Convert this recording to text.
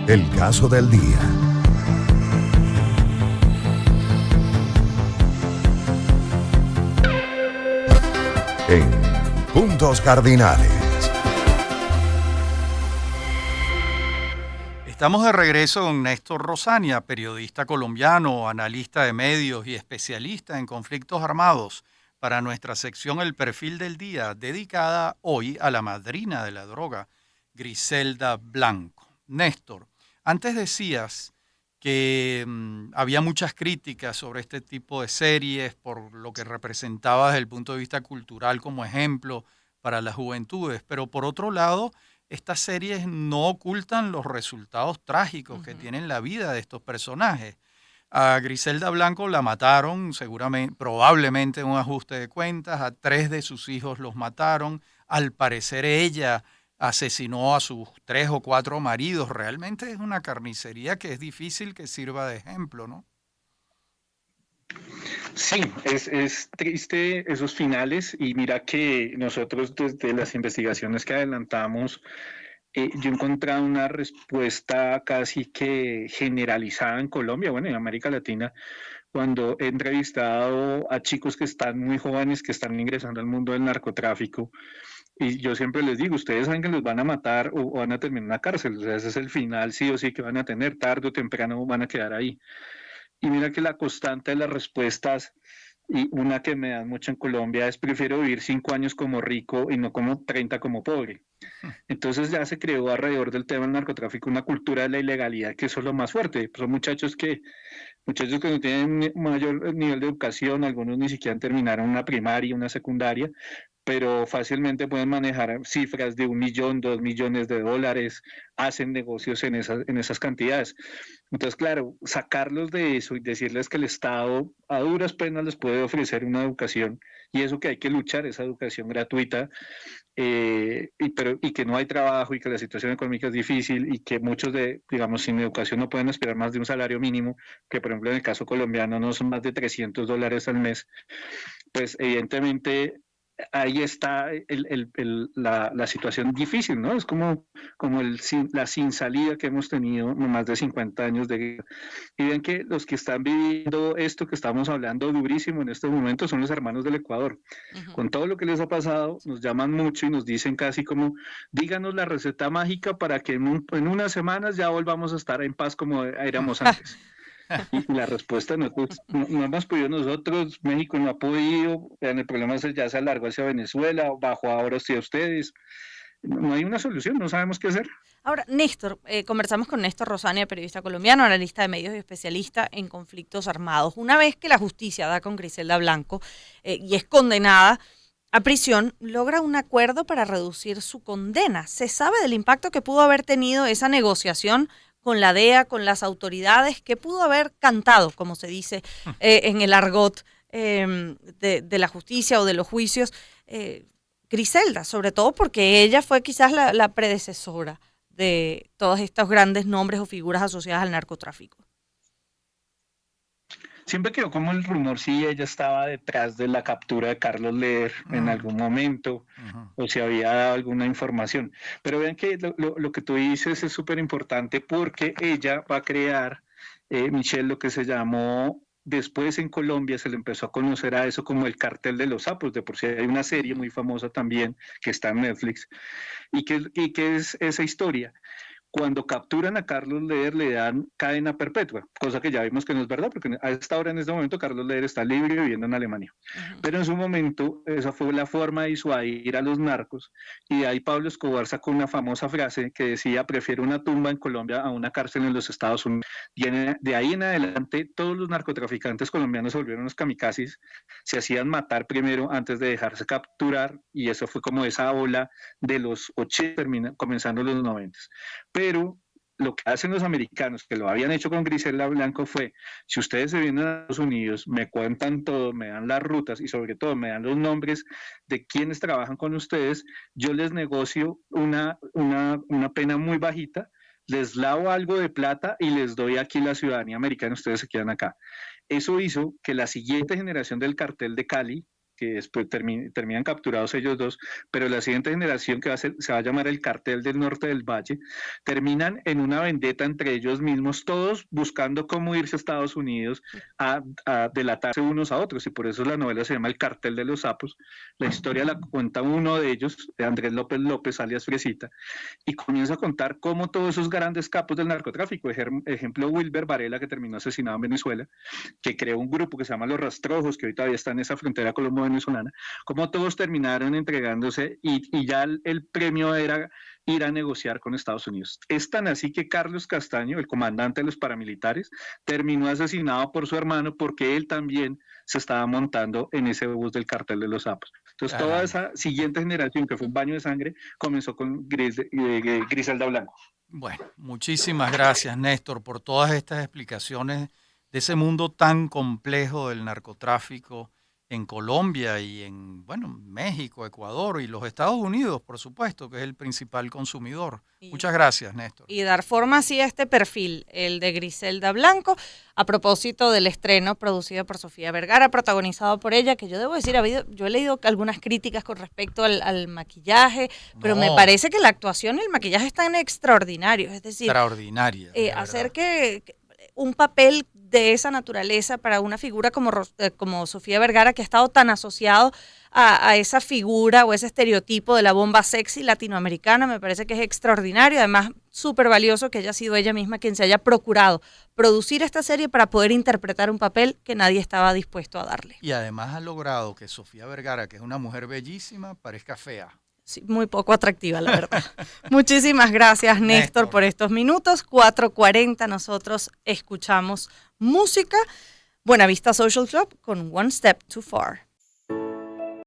El caso del día. En Puntos Cardinales. Estamos de regreso con Néstor Rosania, periodista colombiano, analista de medios y especialista en conflictos armados, para nuestra sección El Perfil del Día, dedicada hoy a la madrina de la droga, Griselda Blanco. Néstor, antes decías que había muchas críticas sobre este tipo de series por lo que representaba desde el punto de vista cultural como ejemplo para las juventudes, pero por otro lado, estas series no ocultan los resultados trágicos que tienen la vida de estos personajes. A Griselda Blanco la mataron, seguramente, probablemente en un ajuste de cuentas, a 3 de sus hijos los mataron, al parecer ella asesinó a sus 3 o 4 maridos, realmente es una carnicería que es difícil que sirva de ejemplo, ¿no? Sí, es triste esos finales y mira que nosotros desde las investigaciones que adelantamos, yo he encontrado una respuesta casi que generalizada en Colombia, bueno, en América Latina, cuando he entrevistado a chicos que están muy jóvenes, que están ingresando al mundo del narcotráfico, y yo siempre les digo, ustedes saben que los van a matar o van a terminar en la cárcel, o sea, ese es el final sí o sí que van a tener, tarde o temprano van a quedar ahí. Y mira que la constante de las respuestas, y una que me dan mucho en Colombia, es prefiero vivir 5 años como rico y no como 30 como pobre. Entonces ya se creó alrededor del tema del narcotráfico una cultura de la ilegalidad que eso es lo más fuerte. Son muchachos que no tienen mayor nivel de educación, algunos ni siquiera terminaron una primaria, una secundaria, pero fácilmente pueden manejar cifras de 1 millón, 2 millones de dólares, hacen negocios en esas cantidades. Entonces, claro, sacarlos de eso y decirles que el Estado a duras penas les puede ofrecer una educación y eso que hay que luchar, esa educación gratuita, y que no hay trabajo y que la situación económica es difícil y que muchos digamos, sin educación no pueden esperar más de un salario mínimo, que por ejemplo en el caso colombiano no son más de $300 al mes, pues evidentemente ahí está la situación difícil, ¿no? Es como la sin salida que hemos tenido en más de 50 años de guerra. Y ven que los que están viviendo esto que estamos hablando durísimo en este momento son los hermanos del Ecuador. Con todo lo que les ha pasado, nos llaman mucho y nos dicen casi como, díganos la receta mágica para que en unas semanas ya volvamos a estar en paz como éramos antes. Y la respuesta no hemos podido nosotros, México no ha podido, el problema ya se alargó hacia Venezuela, bajó ahora hacia ustedes. No hay una solución, no sabemos qué hacer. Ahora, Néstor, conversamos con Néstor Rosania, periodista colombiano, analista de medios y especialista en conflictos armados. Una vez que la justicia da con Griselda Blanco y es condenada a prisión, logra un acuerdo para reducir su condena. ¿Se sabe del impacto que pudo haber tenido esa negociación con la DEA, con las autoridades, que pudo haber cantado, como se dice en el argot de la justicia o de los juicios? Griselda, sobre todo porque ella fue quizás la predecesora de todos estos grandes nombres o figuras asociadas al narcotráfico. Siempre quedó como el rumor si ella estaba detrás de la captura de Carlos Leder en algún momento, o si había dado alguna información. Pero vean que lo que tú dices es súper importante porque ella va a crear, Michelle, lo que se llamó, después en Colombia se le empezó a conocer a eso como el cartel de los sapos. De por sí hay una serie muy famosa también que está en Netflix. ¿Y qué es esa historia? Cuando capturan a Carlos Leder le dan cadena perpetua, cosa que ya vimos que no es verdad, porque a esta hora, en este momento, Carlos Leder está libre y viviendo en Alemania. Pero en su momento, esa fue la forma de disuadir a los narcos, y de ahí Pablo Escobar sacó una famosa frase que decía, prefiero una tumba en Colombia a una cárcel en los Estados Unidos. Y de ahí en adelante, todos los narcotraficantes colombianos se volvieron los kamikazes, se hacían matar primero antes de dejarse capturar, y eso fue como esa ola de los 80, comenzando los 90. Pero lo que hacen los americanos, que lo habían hecho con Griselda Blanco, fue, si ustedes se vienen a Estados Unidos, me cuentan todo, me dan las rutas y sobre todo me dan los nombres de quienes trabajan con ustedes, yo les negocio una pena muy bajita, les lavo algo de plata y les doy aquí la ciudadanía americana, ustedes se quedan acá. Eso hizo que la siguiente generación del cartel de Cali que después terminan capturados ellos dos, pero la siguiente generación, que se va a llamar el Cartel del Norte del Valle, terminan en una vendetta entre ellos mismos, todos buscando cómo irse a Estados Unidos a delatarse unos a otros, y por eso la novela se llama El Cartel de los Sapos. La historia la cuenta uno de ellos, de Andrés López López, alias Fresita, y comienza a contar cómo todos esos grandes capos del narcotráfico, ejemplo Wilber Varela, que terminó asesinado en Venezuela, que creó un grupo que se llama Los Rastrojos, que hoy todavía está en esa frontera colombo-venezolana, como todos terminaron entregándose y ya el premio era ir a negociar con Estados Unidos. Es tan así que Carlos Castaño, el comandante de los paramilitares, terminó asesinado por su hermano porque él también se estaba montando en ese bus del Cartel de los Sapos. Entonces, toda esa siguiente generación, que fue un baño de sangre, comenzó con Griselda Blanco. Bueno, muchísimas gracias, Néstor, por todas estas explicaciones de ese mundo tan complejo del narcotráfico en Colombia y en, México, Ecuador y los Estados Unidos, por supuesto, que es el principal consumidor. Muchas gracias, Néstor. Y dar forma así a este perfil, el de Griselda Blanco, a propósito del estreno producido por Sofía Vergara, protagonizado por ella, que yo debo decir, yo he leído algunas críticas con respecto al maquillaje, pero me parece que la actuación y el maquillaje están extraordinarios, es decir, extraordinaria. Hacer que un papel de esa naturaleza para una figura como Sofía Vergara, que ha estado tan asociado a esa figura o ese estereotipo de la bomba sexy latinoamericana, me parece que es extraordinario. Además, súper valioso que haya sido ella misma quien se haya procurado producir esta serie para poder interpretar un papel que nadie estaba dispuesto a darle. Y además ha logrado que Sofía Vergara, que es una mujer bellísima, parezca fea. Sí, muy poco atractiva, la verdad. Muchísimas gracias, Néstor, por estos minutos. 4:40, nosotros escuchamos música. Buenavista Social Club con One Step Too Far.